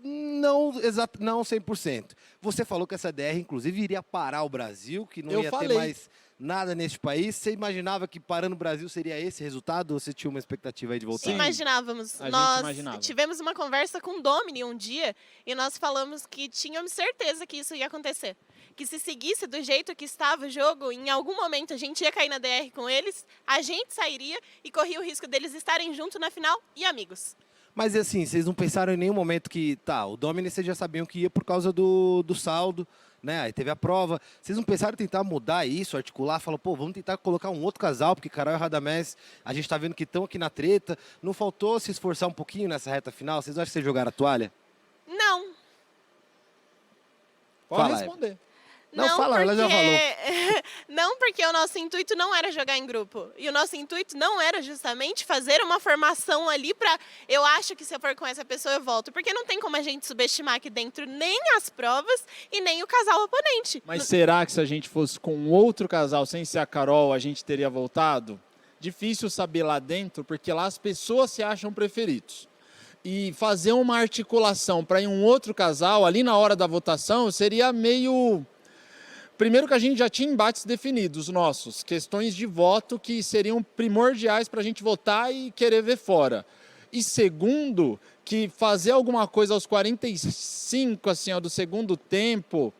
Não 100%. Você falou que essa DR, inclusive, iria parar o Brasil, que não Eu ia falei. ter mais nada neste país. Você imaginava que parando o Brasil seria esse resultado? Ou você tinha uma expectativa aí de voltar? Sim. Imaginávamos. A gente Nós imaginava. tivemos uma conversa com o Domini um dia e nós falamos que tínhamos certeza que isso ia acontecer. Que se seguisse do jeito que estava o jogo, em algum momento a gente ia cair na DR com eles, a gente sairia e corria o risco deles estarem juntos na final e amigos. Mas assim, vocês não pensaram em nenhum momento que, tá, o Domini vocês já sabiam que ia por causa do saldo, né? Aí teve a prova. Vocês não pensaram em tentar mudar isso, articular, falar, pô, vamos tentar colocar um outro casal, porque Carol e Radamés, a gente tá vendo que estão aqui na treta. Não faltou se esforçar um pouquinho nessa reta final? Vocês acham que vocês jogaram a toalha? Não. Pode Fala, responder. Não, fala, ela já falou. Não, porque o nosso intuito não era jogar em grupo. E o nosso intuito não era justamente fazer uma formação ali pra... Eu acho que se eu for com essa pessoa eu volto. Porque não tem como a gente subestimar aqui dentro nem as provas e nem o casal oponente. Mas será que se a gente fosse com outro casal, sem ser a Carol, a gente teria voltado? Difícil saber lá dentro, porque lá as pessoas se acham preferidos. E fazer uma articulação para ir um outro casal, ali na hora da votação, seria meio... Primeiro que a gente já tinha embates definidos nossos, questões de voto que seriam primordiais para a gente votar e querer ver fora. E segundo, que fazer alguma coisa aos 45, assim, ó, do segundo tempo,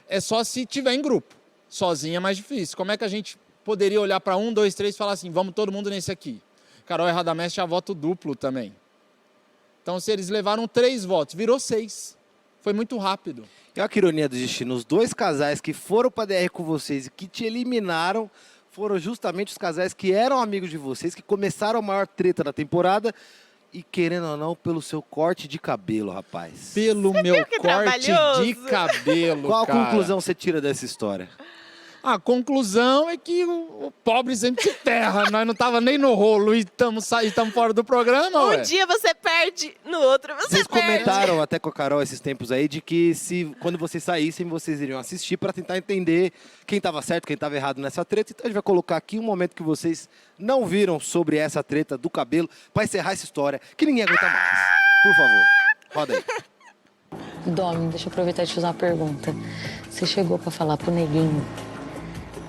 é só se tiver em grupo. Sozinho é mais difícil. Como é que a gente poderia olhar para 1, 2, 3 e falar assim, vamos todo mundo nesse aqui? Carol e Radamés tinha voto duplo também. Então, se eles levaram 3 votos, virou 6. Foi muito rápido. E olha que ironia do destino, os dois casais que foram pra DR com vocês e que te eliminaram foram justamente os casais que eram amigos de vocês, que começaram a maior treta da temporada e, querendo ou não, pelo seu corte de cabelo, rapaz. Pelo meu que corte trabalhoso? de cabelo, Qual a cara. conclusão você tira dessa história? A conclusão é que o pobre sempre se ferra. Nós não tava nem no rolo e estamos fora do programa, ué. Um dia você perde, no outro você Vocês perde. comentaram até com a Carol esses tempos aí de que quando vocês saíssem, vocês iriam assistir para tentar entender quem estava certo, quem estava errado nessa treta. Então a gente vai colocar aqui um momento que vocês não viram sobre essa treta do cabelo para encerrar essa história que ninguém aguenta mais. Por favor, roda aí. Domi, deixa eu aproveitar e te fazer uma pergunta. Você chegou pra falar pro Neguinho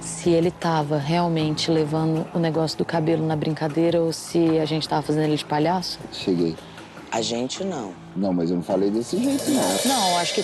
se ele tava realmente levando o negócio do cabelo na brincadeira ou se a gente tava fazendo ele de palhaço? Cheguei. A gente não. Não, mas eu não falei desse jeito, não. Não, acho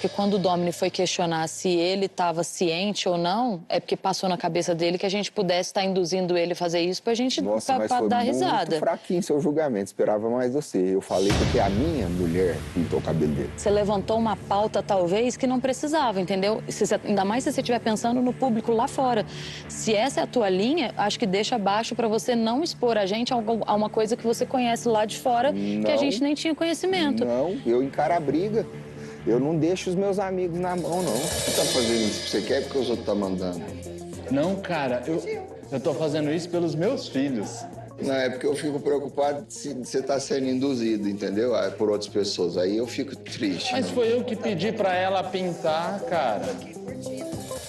que quando o Domini foi questionar se ele estava ciente ou não, é porque passou na cabeça dele que a gente pudesse estar induzindo ele a fazer isso pra gente Nossa, mas pra foi dar muito risada. fraquinho seu julgamento. Esperava mais você. Eu falei porque a minha mulher pintou o cabelo dele. Você levantou uma pauta, talvez, que não precisava, entendeu? Ainda mais se você estiver pensando no público lá fora. Se essa é a tua linha, acho que deixa abaixo pra você não expor a gente a uma coisa que você conhece lá de fora, que a gente nem tinha conhecimento. Não, eu encaro a briga. Eu não deixo os meus amigos na mão, não. Você tá fazendo isso porque você quer porque os outros tá mandando? Não, cara, eu tô fazendo isso pelos meus filhos. Não, é porque eu fico preocupado se você tá sendo induzido, entendeu? Por outras pessoas. Aí eu fico triste. Mas não. foi eu que pedi pra ela pintar, cara.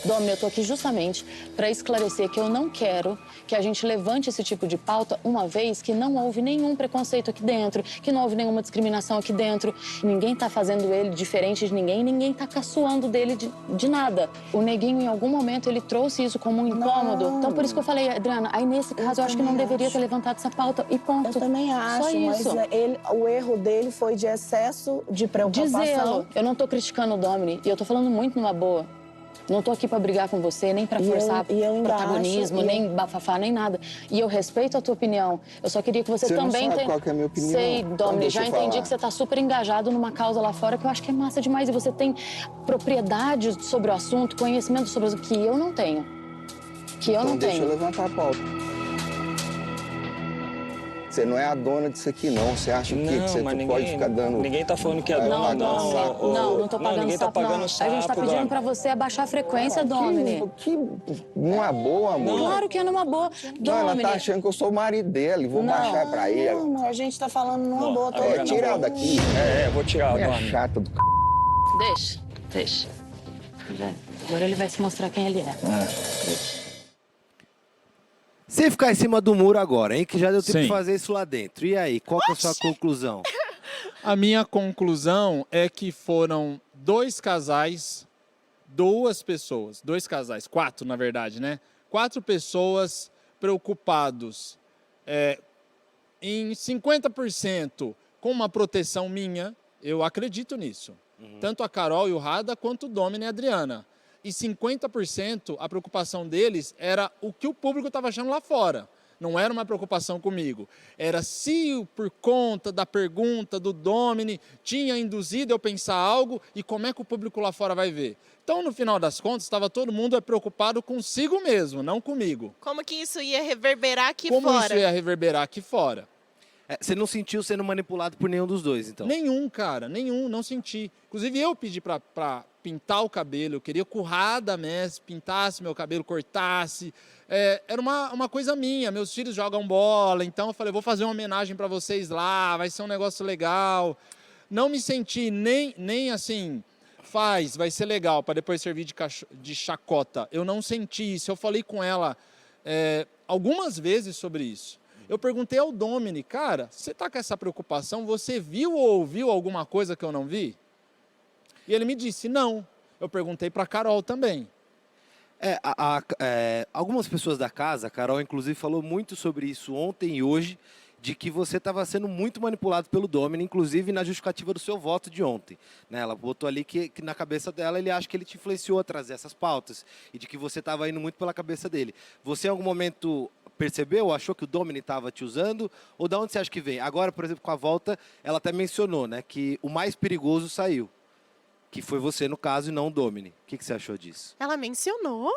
Domi, eu tô aqui justamente para esclarecer que eu não quero que a gente levante esse tipo de pauta uma vez que não houve nenhum preconceito aqui dentro, que não houve nenhuma discriminação aqui dentro. Ninguém tá fazendo ele diferente de ninguém tá caçoando dele de nada. O Neguinho, em algum momento, ele trouxe isso como um incômodo. Não. Então, por isso que eu falei, Adriana, aí nesse caso eu acho que não deveria ter levantado essa pauta e ponto. Eu também acho, Só mas isso. o erro dele foi de excesso de preocupação. Dizê-lo. Eu não tô criticando o Domini e eu tô falando muito numa boa. Não tô aqui pra brigar com você, nem pra forçar eu ainda protagonismo, acho, nem bafafá, nem nada. E eu respeito a tua opinião. Eu só queria que você Você não também... sabe qual que é a minha opinião. Sei, Então Domini, deixa já eu entendi falar. que você tá super engajado numa causa lá fora que eu acho que é massa demais. E você tem propriedade sobre o assunto, conhecimento sobre o assunto que eu não tenho. Que eu Então não deixa eu tenho. levantar a pauta. Você não é a dona disso aqui, não. Você acha que você mas pode ficar dando... Ninguém tá falando que é Vai dona, pagar não. sapo. Não tô pagando ninguém sapo, tá pagando não. sapo, A gente tá pedindo Dona. pra você abaixar a frequência, Domini. Que numa boa, amor. Claro que é numa boa. Não, ela Domini. tá achando que eu sou o marido dela e vou baixar pra Não, ela. amor, a gente tá falando numa Bom, boa. agora É, não. tira ela daqui. Vou tirar, É Dona. chata do c... Deixa. Agora ele vai se mostrar quem ele é. Sem ficar em cima do muro agora, hein? Que já deu tempo Sim. de fazer isso lá dentro. E aí, qual que é a sua conclusão? A minha conclusão é que foram dois casais, dois casais, 4 na verdade, né? 4 pessoas preocupados em 50% com uma proteção minha, eu acredito nisso. Tanto a Carol e o Rada, quanto o Domini e a Adriana. E 50% a preocupação deles era o que o público estava achando lá fora. Não era uma preocupação comigo. Era se por conta da pergunta do Domini tinha induzido eu pensar algo e como é que o público lá fora vai ver. Então, no final das contas, estava todo mundo preocupado consigo mesmo, não comigo. Como que isso ia reverberar aqui Como fora? isso ia reverberar aqui fora? Você não sentiu sendo manipulado por nenhum dos dois, então? Nenhum, cara, nenhum, não senti. Inclusive, eu pedi pra pintar o cabelo, eu queria que o Radamés pintasse meu cabelo, cortasse. Era uma coisa minha, meus filhos jogam bola, então eu falei, vou fazer uma homenagem para vocês lá, vai ser um negócio legal. Não me senti nem assim, vai ser legal, para depois servir de chacota. Eu não senti isso, eu falei com ela algumas vezes sobre isso. Eu perguntei ao Domini, cara, você está com essa preocupação? Você viu ou ouviu alguma coisa que eu não vi? E ele me disse, não. Eu perguntei para a Carol também. Algumas pessoas da casa, a Carol inclusive falou muito sobre isso ontem e hoje, de que você estava sendo muito manipulado pelo Domini, inclusive na justificativa do seu voto de ontem. Né? Ela botou ali que na cabeça dela ele acha que ele te influenciou a trazer essas pautas e de que você estava indo muito pela cabeça dele. Você em algum momento percebeu, achou que o Domini estava te usando? Ou de onde você acha que vem? Agora, por exemplo, com a volta, ela até mencionou, né, que o mais perigoso saiu. Que foi você, no caso, e não o Domini. O que você achou disso? Ela mencionou?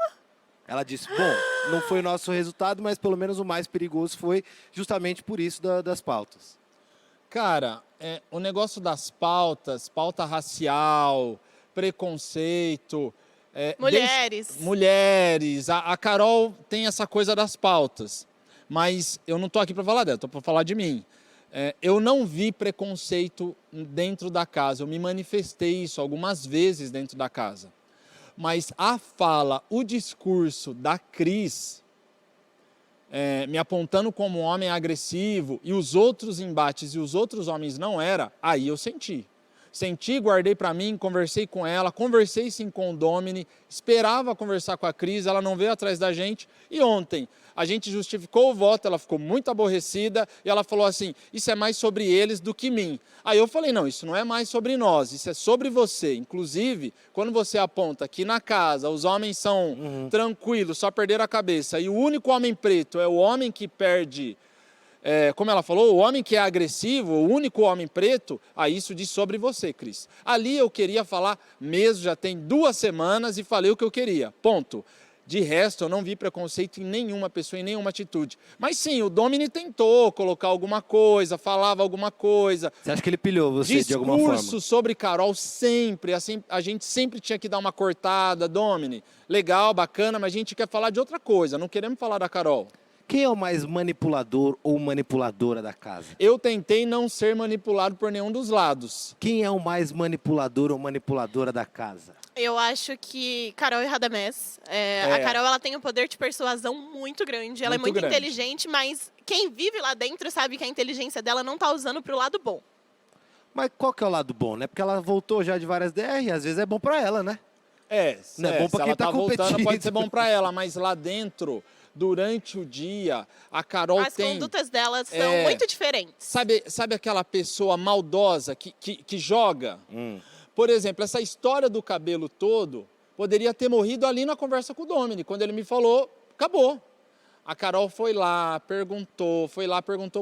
Ela disse, bom, não foi o nosso resultado, mas pelo menos o mais perigoso foi justamente por isso das pautas. Cara, o negócio das pautas, pauta racial, preconceito... Mulheres. Mulheres. A Carol tem essa coisa das pautas, mas eu não estou aqui para falar dela, estou para falar de mim. Eu não vi preconceito dentro da casa, eu me manifestei isso algumas vezes dentro da casa. Mas a fala, o discurso da Cris, me apontando como um homem agressivo, e os outros embates e os outros homens não era, aí eu senti. Senti, guardei para mim, conversei com ela, conversei sim com o Domini, esperava conversar com a Cris, ela não veio atrás da gente. E ontem, a gente justificou o voto, ela ficou muito aborrecida e ela falou assim, isso é mais sobre eles do que mim. Aí eu falei, não, isso não é mais sobre nós, isso é sobre você. Inclusive, quando você aponta que na casa os homens são tranquilos, só perderam a cabeça, e o único homem preto é o homem que perde... como ela falou, o homem que é agressivo, o único homem preto, isso diz sobre você, Cris. Ali eu queria falar mesmo, já tem 2 semanas e falei o que eu queria, ponto. De resto, eu não vi preconceito em nenhuma pessoa, em nenhuma atitude. Mas sim, o Domini tentou colocar alguma coisa, falava alguma coisa. Você acha que ele pilhou você de alguma forma? Discurso sobre Carol sempre, assim, a gente sempre tinha que dar uma cortada, Domini, legal, bacana, mas a gente quer falar de outra coisa, não queremos falar da Carol. Quem é o mais manipulador ou manipuladora da casa? Eu tentei não ser manipulado por nenhum dos lados. Quem é o mais manipulador ou manipuladora da casa? Eu acho que Carol e Radamés. A Carol ela tem um poder de persuasão muito grande. Ela é muito grande. inteligente, mas quem vive lá dentro sabe que a inteligência dela não tá usando pro lado bom. Mas qual que é o lado bom, né? Porque ela voltou já de várias DR, às vezes é bom pra ela, né? Não é bom pra se quem ela tá voltando, competindo. pode ser bom pra ela, mas lá dentro, durante o dia, a Carol As tem... condutas dela são muito diferentes. Sabe aquela pessoa maldosa que joga? Por exemplo, essa história do cabelo todo poderia ter morrido ali na conversa com o Domini. Quando ele me falou, acabou. A Carol foi lá, perguntou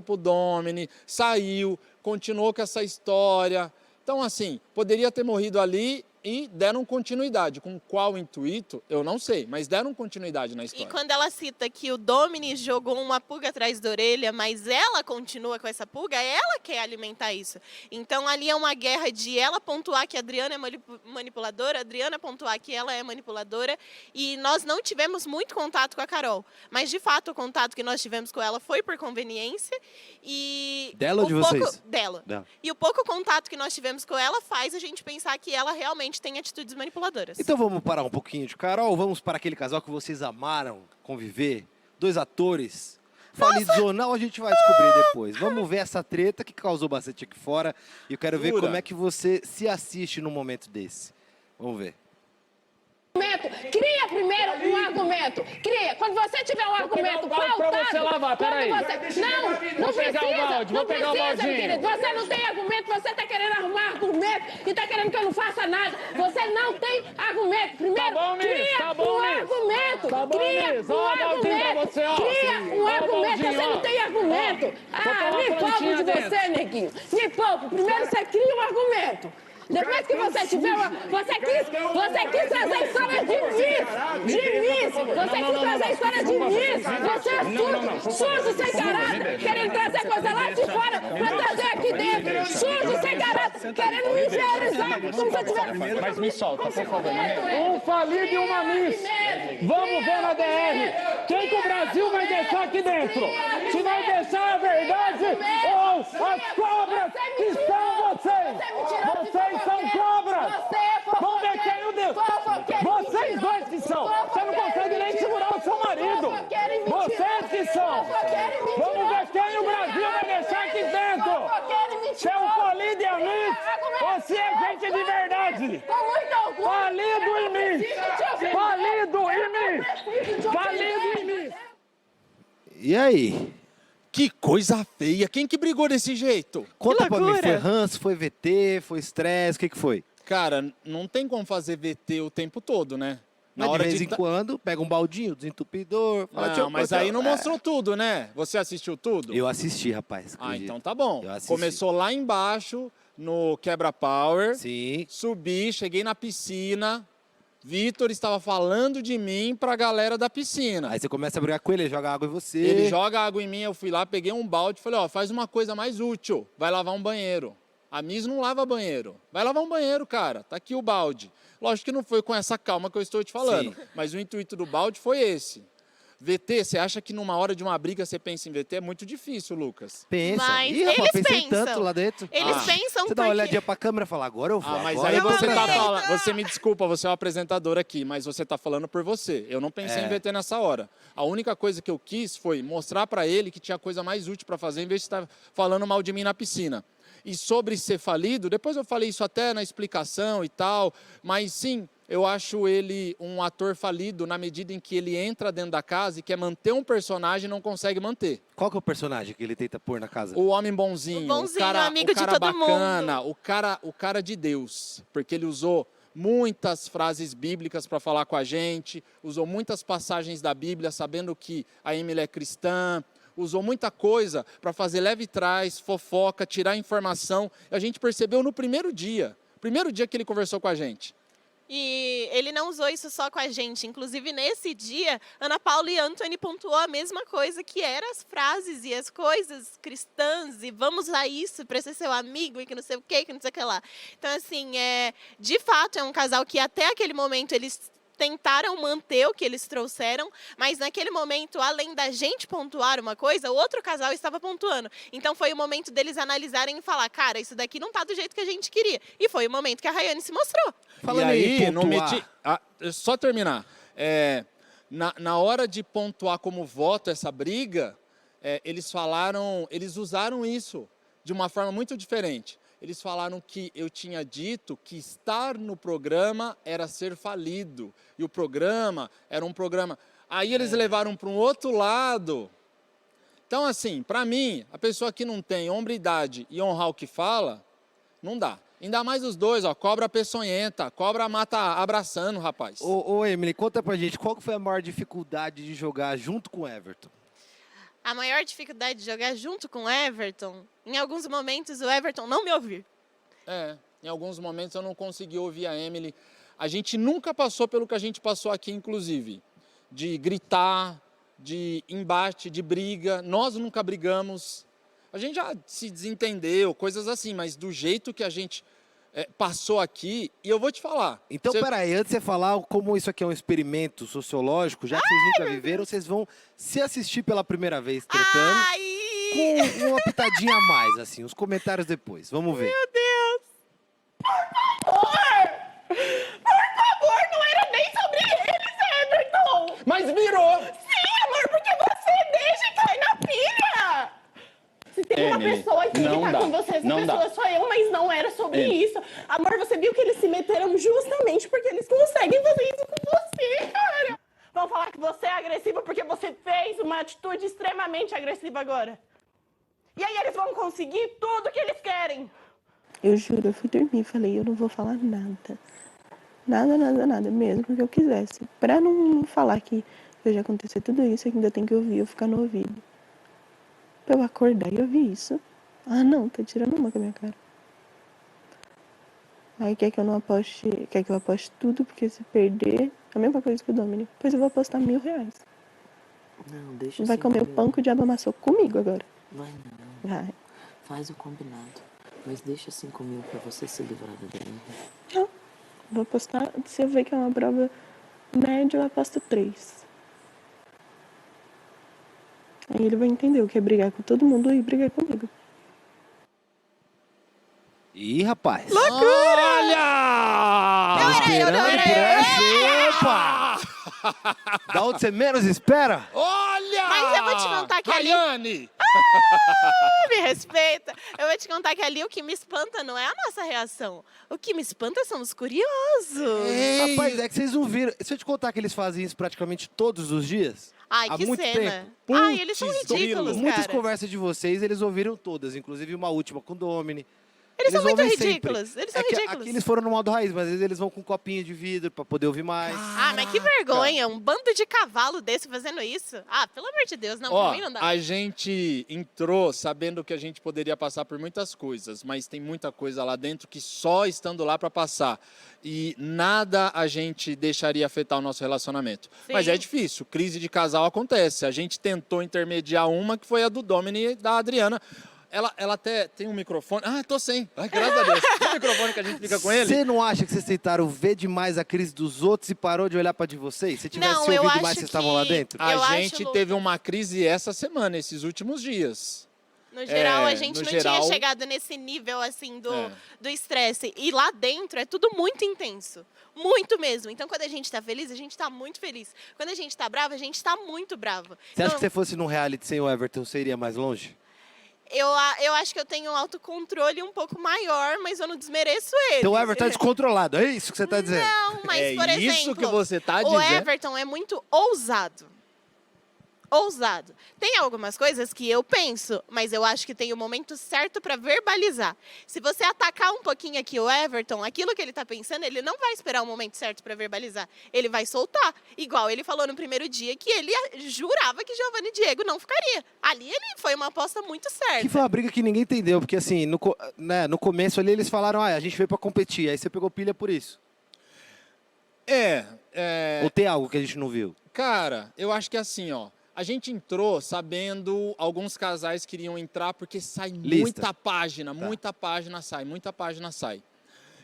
pro Domini, saiu, continuou com essa história. Então, assim, poderia ter morrido ali e deram continuidade. Com qual intuito, eu não sei, mas deram continuidade na história. E quando ela cita que o Domini jogou uma pulga atrás da orelha, mas ela continua com essa pulga, ela quer alimentar isso. Então ali é uma guerra de ela pontuar que a Adriana é manipuladora, a Adriana pontuar que ela é manipuladora, e nós não tivemos muito contato com a Carol. Mas de fato o contato que nós tivemos com ela foi por conveniência. E dela ou de vocês? Dela. E o pouco contato que nós tivemos com ela faz a gente pensar que ela realmente tem atitudes manipuladoras. Então vamos parar um pouquinho de Carol, vamos para aquele casal que vocês amaram conviver, 2 atores, falidos ou não, a gente vai descobrir depois. Vamos ver essa treta que causou bastante aqui fora. E eu quero ver Jura? como é que você se assiste num momento desse. Vamos ver. Cria primeiro um argumento. Cria. Quando você tiver um argumento pautado... pra você lavar, peraí. Não precisa. Vou pegar o baldinho. Querido. Você não tem argumento, você tá querendo arrumar argumento e tá querendo que eu não faça nada. Você não tem argumento. Primeiro, cria um argumento. Cria um argumento. Cria um argumento. Você não tem argumento. Me poupe de você, neguinho. Me poupe. Primeiro você cria um argumento. Depois que você tiver uma... Você quis trazer a história de Miss. Você quis trazer a história de Miss. Você é surdo sem caráter, querendo trazer coisa lá de fora pra trazer aqui dentro. Surdo sem caráter, querendo me inferiorizar como se eu tivesse... Mas me solta, por favor. Um falido e uma Miss. Vamos ver na DR. Quem que o Brasil vai deixar aqui dentro? Se vai deixar a verdade ou as cobras que são vocês? Vocês são cobras! Vamos ver quem o Deus! Vocês dois que são! Você não consegue nem segurar o seu marido! Vocês que são! Vamos ver quem o Brasil vai deixar aqui dentro! Se é o falido e a Miss ou se é gente de verdade! Falido e Miss! Falido e Miss! Falido e Miss! E aí? Que coisa feia. Quem que brigou desse jeito? Conta pra mim, foi ranço, foi VT, foi estresse, o que foi? Cara, não tem como fazer VT o tempo todo, né? Mas de vez em quando, pega um baldinho, desentupidor... Fala, Não, mas aí não mostrou tudo, né? Você assistiu tudo? Eu assisti, rapaz. Então tá bom. Eu assisti. Começou lá embaixo, no Quebra Power. Sim. Subi, cheguei na piscina. Vitor estava falando de mim pra galera da piscina. Aí você começa a brigar com ele joga água em você. Ele joga água em mim, eu fui lá, peguei um balde e falei, ó, faz uma coisa mais útil. Vai lavar um banheiro. A Miss não lava banheiro. Vai lavar um banheiro, cara. Tá aqui o balde. Lógico que não foi com essa calma que eu estou te falando. Sim. Mas o intuito do balde foi esse. VT, você acha que numa hora de uma briga você pensa em VT? É muito difícil, Lucas. Pensa. Mas Ih, rapaz, eles pensei pensam. tanto lá dentro. Eles pensam Você dá uma porque... olhadinha pra câmera e fala, agora eu vou. Mas agora aí eu vou você tá transar. falando, você me desculpa, você é o apresentador aqui, mas você tá falando por você. Eu não pensei em VT nessa hora. A única coisa que eu quis foi mostrar pra ele que tinha coisa mais útil pra fazer, em vez de estar falando mal de mim na piscina. E sobre ser falido, depois eu falei isso até na explicação e tal, mas sim, eu acho ele um ator falido na medida em que ele entra dentro da casa e quer manter um personagem e não consegue manter. Qual que é o personagem que ele tenta pôr na casa? O homem bonzinho, O bonzinho, cara, amigo o cara de todo bacana, mundo. o cara de Deus, porque ele usou muitas frases bíblicas para falar com a gente, usou muitas passagens da Bíblia, sabendo que a Emily é cristã, usou muita coisa para fazer leve trás, fofoca, tirar informação. A gente percebeu no primeiro dia que ele conversou com a gente. E ele não usou isso só com a gente. Inclusive, nesse dia, Ana Paula e Anthony pontuou a mesma coisa, que eram as frases e as coisas cristãs, e vamos usar isso para ser seu amigo, e que não sei o que não sei o que lá. Então, assim, de fato, é um casal que até aquele momento eles tentaram manter o que eles trouxeram, mas naquele momento, além da gente pontuar uma coisa, o outro casal estava pontuando. Então foi o momento deles analisarem e falar, cara, isso daqui não tá do jeito que a gente queria. E foi o momento que a Rayane se mostrou. Falando e aí, em não pontuar. meti... só terminar. Na hora de pontuar como voto essa briga, eles usaram isso de uma forma muito diferente. Eles falaram que eu tinha dito que estar no programa era ser falido. E o programa era um programa... Aí eles levaram para um outro lado. Então, assim, para mim, a pessoa que não tem hombridade e honrar o que fala, não dá. Ainda mais os dois, ó, cobra peçonhenta, cobra mata abraçando, rapaz. Ô, Emily, conta pra gente, qual que foi a maior dificuldade de jogar junto com o Everton? A maior dificuldade de jogar junto com o Everton, em alguns momentos o Everton não me ouviu. Em alguns momentos eu não consegui ouvir a Emily. A gente nunca passou pelo que a gente passou aqui, inclusive. De gritar, de embate, de briga. Nós nunca brigamos. A gente já se desentendeu, coisas assim, mas do jeito que a gente passou aqui, e eu vou te falar. Então, peraí, antes de você falar como isso aqui é um experimento sociológico, já que vocês nunca viveram, vocês vão se assistir pela primeira vez tretando, com uma pitadinha a mais, assim, os comentários depois. Vamos ver. Meu Deus! Por favor, não era nem sobre eles, Everton! Mas virou! Sim, amor, porque você deixa cair na vi isso. Amor, você viu que eles se meteram justamente porque eles conseguem fazer isso com você, cara. Vão falar que você é agressiva porque você fez uma atitude extremamente agressiva agora. E aí eles vão conseguir tudo que eles querem. Eu juro, eu fui dormir e falei, eu não vou falar nada. Nada, mesmo que eu quisesse. Pra não falar que já aconteceu tudo isso, eu ainda tenho que ouvir, eu ficar no ouvido. Pra eu acordar e ouvir isso. Ah, não, tá tirando uma com a minha cara. Aí quer que eu não aposte, quer que eu aposte tudo, porque se perder, é a mesma coisa que o Domini. Pois eu vou apostar R$1.000. Não, deixa Vai assim comer o comigo. pão que o diabo amassou comigo agora. Vai não. Vai. Faz o combinado. Mas deixa 5.000 pra você se livrar da DR. Não. Vou apostar, se eu ver que é uma prova média, eu aposto 3. Aí ele vai entender o que é brigar com todo mundo e brigar comigo. Ih, rapaz. Olha! Tava esperando por essa. Opa! Da onde você menos espera? Olha! Mas eu vou te contar que ali... Rayane! Me respeita. Eu vou te contar que ali o que me espanta não é a nossa reação. O que me espanta são os curiosos. Rapaz, é que vocês não viram. Se eu te contar que eles fazem isso praticamente todos os dias? Ai, há que muito cena. tempo. Ai, eles são Putz, ridículos, Muitas cara. conversas de vocês, eles ouviram todas, inclusive uma última com o Domini. Eles são muito ouvem sempre. ridículos. Eles são É que ridículos. aqui eles foram no modo raiz, mas às vezes eles vão com um copinho de vidro pra poder ouvir mais. Ah, mas que vergonha. Um bando de cavalo desse fazendo isso. Ah, pelo amor de Deus. Não, Ó, pra mim não dá. a gente entrou sabendo que a gente poderia passar por muitas coisas, mas tem muita coisa lá dentro que só estando lá para passar. E nada a gente deixaria afetar o nosso relacionamento. Sim. Mas é difícil, crise de casal acontece. A gente tentou intermediar uma, que foi a do Domini e da Adriana. Ela até tem um microfone. Ah, tô sem. Ai, graças a Deus. Tem um microfone que a gente fica com ele? Você não acha que vocês tentaram ver demais a crise dos outros e parou de olhar pra de vocês? Se tivesse Não, eu ouvido acho mais, vocês estavam lá que- dentro? Eu A acho, gente Lu- teve uma crise essa semana, esses últimos dias. No geral, É, a gente no não geral- tinha chegado nesse nível, assim, É. do estresse. E lá dentro é tudo muito intenso. Muito mesmo. Então, quando a gente tá feliz, a gente tá muito feliz. Quando a gente tá brava, a gente tá muito bravo. Você acha Então, que você fosse num reality sem o Everton, você iria mais longe? eu acho que eu tenho um autocontrole um pouco maior, mas eu não desmereço ele. Então o Everton é descontrolado, é isso que você tá dizendo? Não, mas, É por exemplo... isso que você tá o dizendo? Everton é muito ousado. Ousado. Tem algumas coisas que eu penso, mas eu acho que tem o momento certo para verbalizar. Se você atacar um pouquinho aqui o Everton, aquilo que ele tá pensando, ele não vai esperar o momento certo para verbalizar. Ele vai soltar. Igual ele falou no primeiro dia que ele jurava que Giovanni e Diego não ficaria. Ali ele foi uma aposta muito certa. Que foi uma briga que ninguém entendeu, porque assim, no começo ali eles falaram, a gente veio pra competir, aí você pegou pilha por isso. Ou tem algo que a gente não viu? Cara, eu acho que assim, ó. A gente entrou sabendo alguns casais queriam entrar porque sai muita página, muita página sai.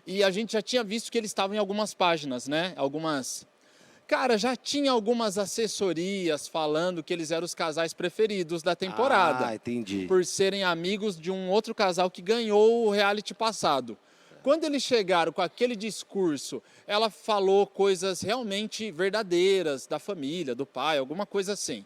E a gente já tinha visto que eles estavam em algumas páginas, né? Cara, já tinha algumas assessorias falando que eles eram os casais preferidos da temporada. Ah, entendi. Por serem amigos de um outro casal que ganhou o reality passado. Quando eles chegaram com aquele discurso, ela falou coisas realmente verdadeiras da família, do pai, alguma coisa assim.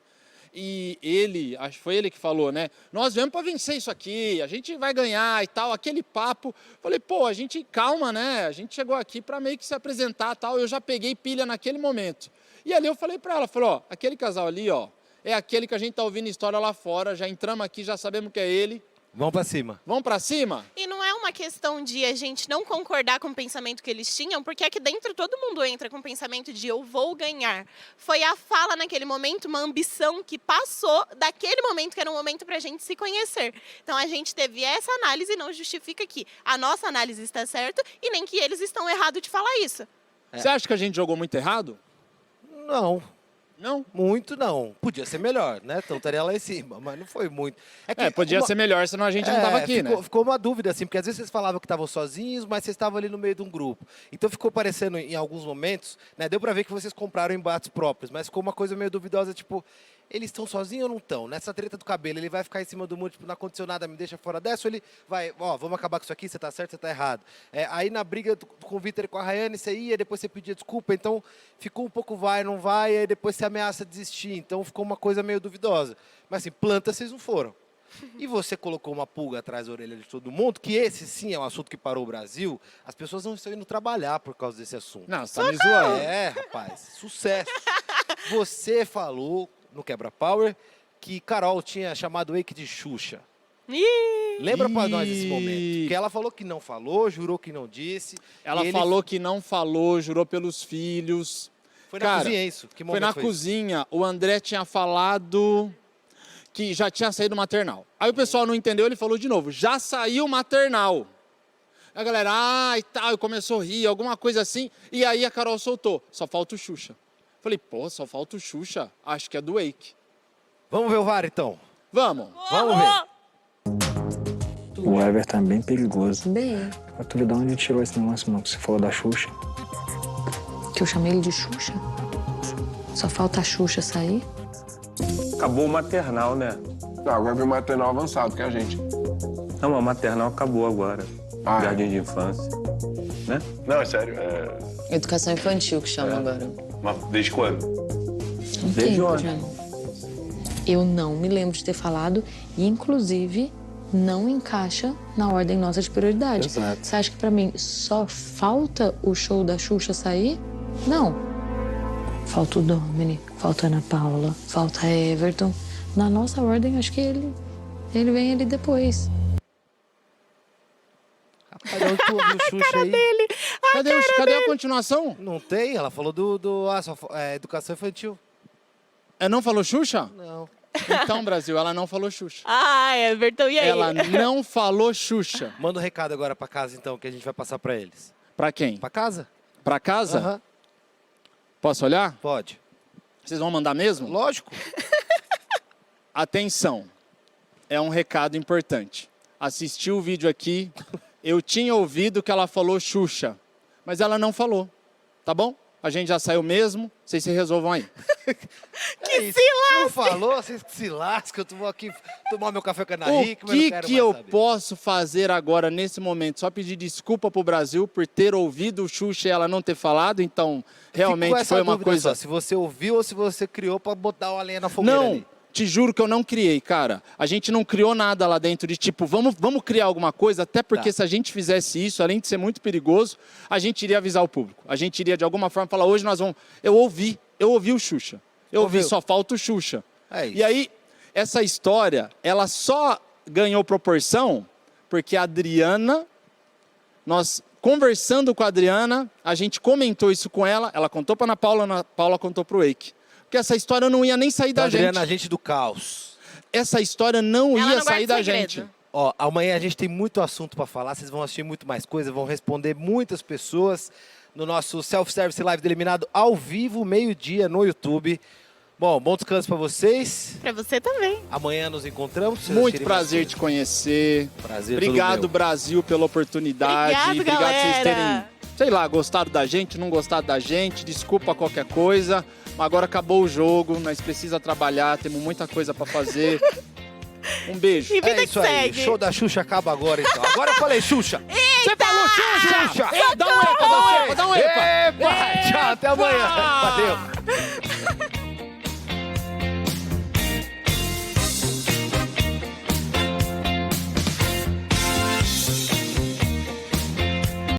E ele, acho que foi ele que falou, né? Nós viemos para vencer isso aqui, a gente vai ganhar e tal, aquele papo. Falei, pô, a gente calma, né? A gente chegou aqui para meio que se apresentar e tal. Eu já peguei pilha naquele momento. E ali eu falei para ela, falei, ó, aquele casal ali, ó, é aquele que a gente tá ouvindo história lá fora, já entramos aqui, já sabemos que é ele. Vamos pra cima. Vamos pra cima? E não é uma questão de a gente não concordar com o pensamento que eles tinham, porque aqui dentro todo mundo entra com o pensamento de eu vou ganhar. Foi a fala naquele momento, uma ambição que passou daquele momento que era um momento pra gente se conhecer. Então a gente teve essa análise e não justifica que a nossa análise está certa e nem que eles estão errados de falar isso. Você acha que a gente jogou muito errado? Não. Não? Muito não. Podia ser melhor, né? Então estaria lá em cima, mas não foi muito. Podia ser melhor, senão a gente não tava aqui, né? Ficou uma dúvida, assim, porque às vezes vocês falavam que estavam sozinhos, mas vocês estavam ali no meio de um grupo. Então ficou parecendo, em alguns momentos, né? Deu pra ver que vocês compraram embates próprios, mas ficou uma coisa meio duvidosa, tipo, eles estão sozinhos ou não estão? Nessa treta do cabelo, ele vai ficar em cima do muro, tipo, não aconteceu nada, me deixa fora dessa, ou ele vai, ó, vamos acabar com isso aqui, você tá certo, você tá errado. Aí na briga com o Vitor e com a Rayane, você ia, depois você pedia desculpa, então ficou um pouco vai, não vai, aí depois você ameaça desistir, então ficou uma coisa meio duvidosa. Mas assim, planta vocês não foram. E você colocou uma pulga atrás da orelha de todo mundo, que esse sim é um assunto que parou o Brasil. As pessoas não estão indo trabalhar por causa desse assunto. Não, você tá me zoando. É, rapaz, sucesso. Você falou no Quebra Power que Carol tinha chamado o Wake de Xuxa. Lembra pra nós esse momento? Que ela falou que não falou, jurou que não disse. Ela falou que não falou, jurou pelos filhos. Foi na cozinha isso? Que Foi na cozinha. O André tinha falado que já tinha saído maternal. Aí o pessoal não entendeu, ele falou de novo, já saiu maternal. A galera, e tal, e começou a rir, alguma coisa assim. E aí a Carol soltou, só falta o Xuxa. Falei, pô, só falta o Xuxa, acho que é do Wake. Vamos ver o VAR, então? Vamos. Vamos ver. O Everton é bem perigoso. Bem. Pra tu ver de onde tirou esse negócio, não, que você falou da Xuxa. Que eu chamei ele de Xuxa? Só falta a Xuxa sair? Acabou o maternal, né? Não, agora vem o maternal avançado, que é a gente. Não, a maternal acabou agora. Jardim de infância. Né? Não, é sério. Educação infantil que chama agora. Mas desde quando? Desde ontem. Eu não me lembro de ter falado e, inclusive, não encaixa na ordem nossa de prioridade. Exato. Você acha que pra mim só falta o show da Xuxa sair? Não. Falta o Domini, falta a Ana Paula, falta Everton. Na nossa ordem, acho que ele vem ali depois. Rapaz, onde tu ouviu o Xuxa aí? Cadê a continuação? Não tem, ela falou educação infantil. Ela não falou Xuxa? Não. Então, Brasil, ela não falou Xuxa. Everton, e aí? Ela não falou Xuxa. Manda um recado agora pra casa, então, que a gente vai passar pra eles. Pra quem? Pra casa. Pra casa? Aham. Posso olhar? Pode. Vocês vão mandar mesmo? Lógico. Atenção, é um recado importante. Assisti o vídeo aqui, eu tinha ouvido que ela falou Xuxa, mas ela não falou, tá bom? A gente já saiu mesmo, vocês se resolvam aí. Que se lasca! Não falou, vocês que se lascam, eu vou aqui tomar meu café com a Ana Hickman, O que eu posso fazer agora, nesse momento? Só pedir desculpa pro Brasil por ter ouvido o Xuxa e ela não ter falado, então realmente foi uma coisa... Só, se você ouviu ou se você criou pra botar uma lenha na fogueira Não, ali. te juro que eu não criei, cara. A gente não criou nada lá dentro de tipo, vamos criar alguma coisa, até porque se a gente fizesse isso, além de ser muito perigoso, a gente iria avisar o público. A gente iria de alguma forma falar, hoje nós vamos... Eu ouvi o Xuxa. Eu ouvi, só falta o Xuxa. É isso. E aí, essa história, ela só ganhou proporção porque a Adriana, nós conversando com a Adriana, a gente comentou isso com ela contou para Ana Paula contou para o Wake. Porque essa história não ia nem sair da Adriana, gente. a gente do caos. Essa história não Ela ia não sair guarda da segredo. gente. Ó, amanhã a gente tem muito assunto pra falar, vocês vão assistir muito mais coisa, vão responder muitas pessoas no nosso Self-Service Live do Eliminado ao vivo, meio-dia, no YouTube. Bom, bom descanso pra vocês. Pra você também. Amanhã nos encontramos. Vocês Muito assistirem prazer mais te conhecer. Prazer Obrigado, todo meu. Brasil, pela oportunidade. Obrigado, por vocês terem, galera. sei lá, gostado da gente, não gostado da gente. Desculpa qualquer coisa. Mas agora acabou o jogo, nós precisamos trabalhar, temos muita coisa pra fazer. Um beijo. E vida É isso que aí, segue. show da Xuxa acaba agora então. Agora eu falei Xuxa. Você falou Xuxa! Xuxa! Dá um epa, dá um epa, dá um epa! Epa! Tchau, até amanhã. Epa! Valeu.